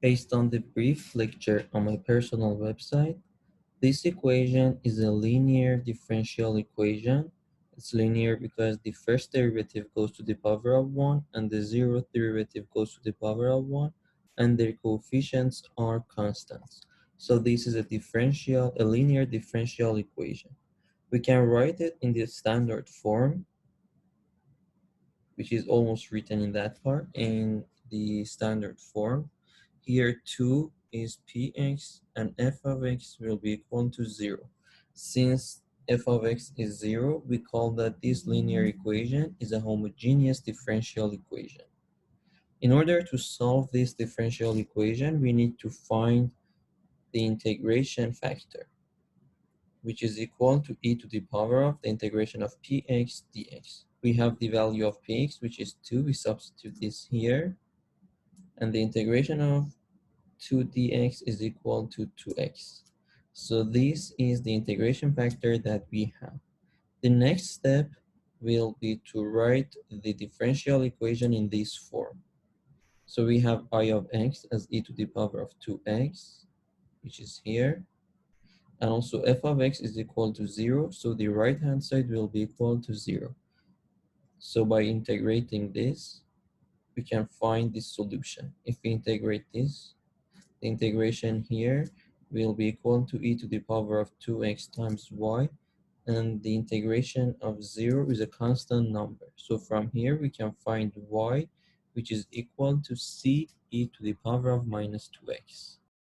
Based on the brief lecture on my personal website, this equation is a linear differential equation. It's linear because the first derivative goes to the power of 1 and the zeroth derivative goes to the power of 1, and their coefficients are constants. So this is a linear differential equation. We can write it in the standard form, which is almost written in that part, in the standard form. Here 2 is px and f of x will be equal to 0. Since f of x is 0, we call that this linear equation is a homogeneous differential equation. In order to solve this differential equation, we need to find the integration factor, which is equal to e to the power of the integration of px dx. We have the value of px, which is 2. We substitute this here, and the integration of 2 dx is equal to 2x. So this is the integration factor that we have. The next step will be to write the differential equation in this form. So we have I of x as e to the power of 2x, which is here. And also f of x is equal to 0, so the right-hand side will be equal to 0. So by integrating this, we can find the solution. If we integrate this, the integration here will be equal to e to the power of 2x times y, and the integration of 0 is a constant number. So from here we can find y, which is equal to c e to the power of minus 2x.